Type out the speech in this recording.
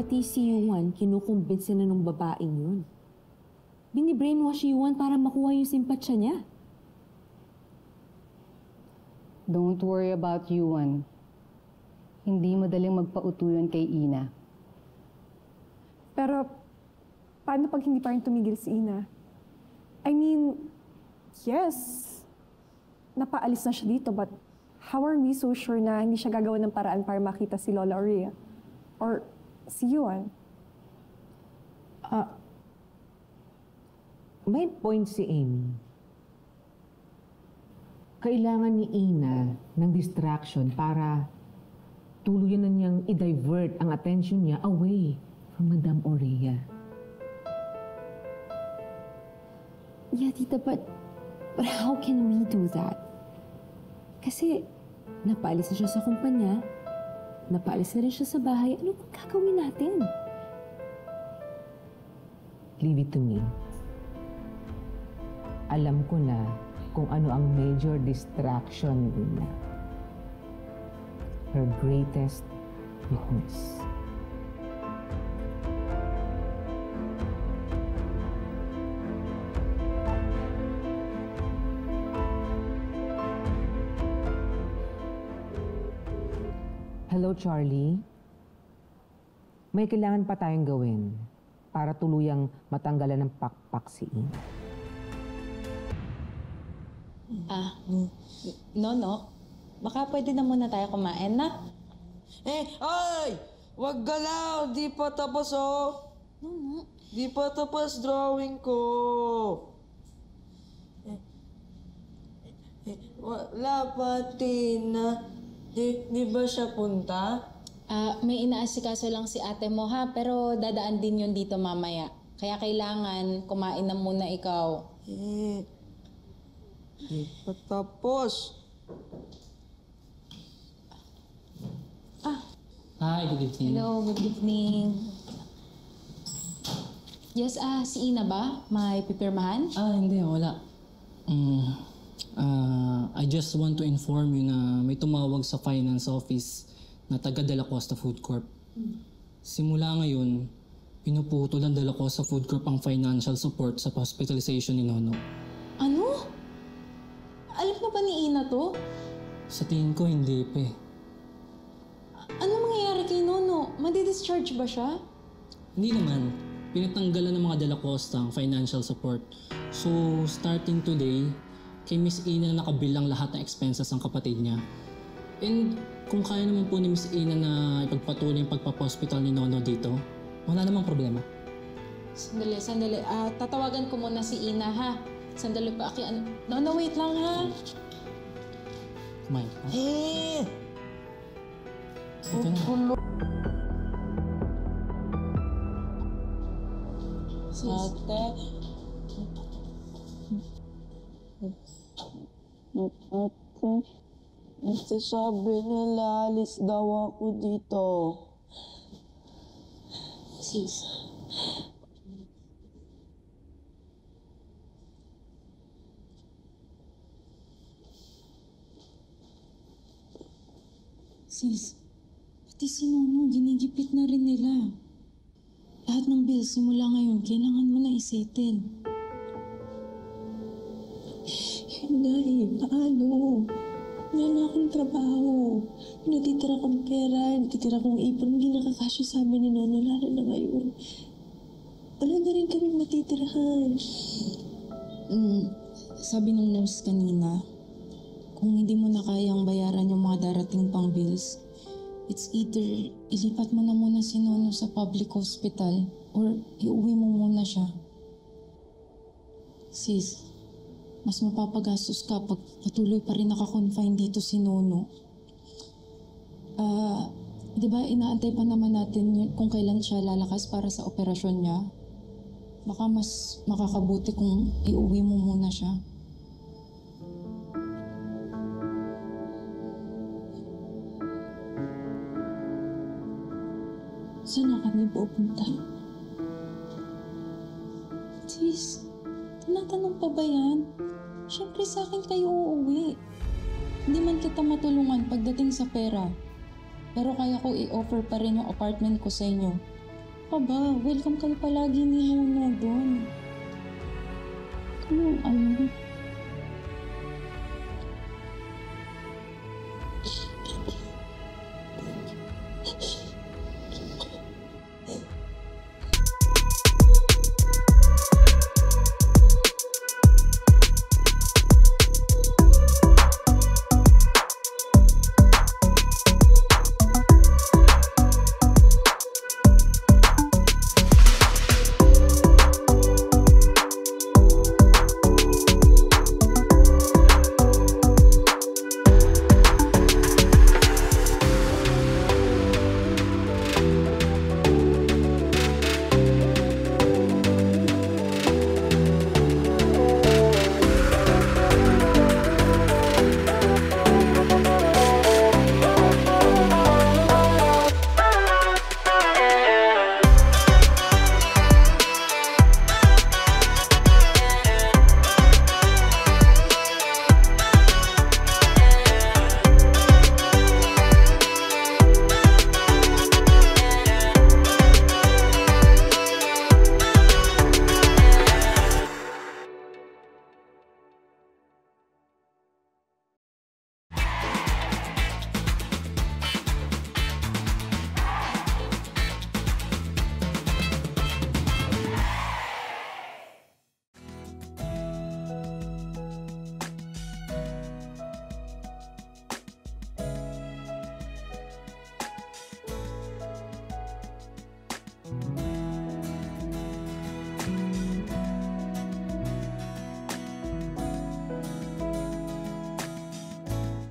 Pati si Yuan, kinukumbinsi na ng babaeng yun. Bini-brainwash si Yuan para makuha yung simpatsya niya. Don't worry about Yuan. Hindi madaling magpauto yun kay Ina. Pero, paano pag hindi pa rin tumigil si Ina? I mean, yes, napaalis na siya dito, but how are we so sure na hindi siya gagawa ng paraan para makita si Lola Aurea? Or si Yuan? May point si Amy. Kailangan ni Ina ng distraction para tuluyan na niyang i-divert ang attention niya away from Madame Aurea. Yeah, tita, but how can we do that? Kasi napaalis na siya sa kumpanya, napaalis na rin siya sa bahay. Ano bang gagawin natin? Leave it to me. Alam ko na kung ano ang major distraction ni Ina. Her greatest weakness. Hello, Charlie. May kailangan pa tayong gawin para tuluyang matanggalan ng pakpak si Ina. No. Baka pwede na muna tayo kumain na. Ay! Wag galaw! Di pa tapos, oh! Di pa tapos drawing ko! Wala pa, Tina. Di ba siya punta? May inaasikaso lang si ate mo ha, pero dadaan din yun dito mamaya. Kaya kailangan kumain na muna ikaw. Di pa tapos. Hi, good evening. Hello, good evening. Yes, si Ina ba? May pipirmahan? Hindi, wala. I just want to inform you na may tumawag sa finance office na taga Dela Costa Food Corp. Simula ngayon, pinuputol ng Dela Costa Food Corp ang financial support sa hospitalization ni Nono. Ano? Alam na ba ni Ina to? Sa tingin ko, hindi pa eh. Ano mangyayari kay Nono? Madi-discharge ba siya? Hindi naman. Pinatanggalan ng mga Dela Costa ang financial support. So, starting today, kay Miss Ina na nakabilang lahat ng expenses ng kapatid niya. And kung kaya naman po ni Miss Ina na ipagpatuloy yung pagpapahospital ni Nono dito, wala namang problema. Sandali. Tatawagan ko muna si Ina ha. Sandali pa, Aki. Nono, wait lang ha. Kumain ka. Ito na. Ate, sabi nila alis daw ako dito. Sis. Sis, pati si Nono, ginigipit na rin nila. Lahat ng bills simula ngayon, kailangan mo na isettle. Yun nga paano? Wala na akong trabaho. Natitira kong pera, natitira kong ipon, hindi nakakasya sa amin ni Nono, lalo na ngayon. Wala na rin kami matitirahan. Sabi ng nurse kanina, kung hindi mo na kayang bayaran yung mga darating pang bills, it's either ilipat mo na muna si Nono sa public hospital or iuwi mo muna siya. Sis, mas mapapagastos ka pag patuloy pa rin naka-confine dito si Nono. Di ba inaantay pa naman natin kung kailan siya lalakas para sa operasyon niya? Baka mas makakabuti kung iuwi mo muna siya. Saan na kami pupunta? Sis, tinatanong pa ba yan? Siyempre sa akin kayo uuwi. Hindi man kita matulungan pagdating sa pera. Pero kaya ko i-offer pa rin yung apartment ko sa inyo Pa ba? Welcome kayo palagi ni Nono doon. Ano, alam mo,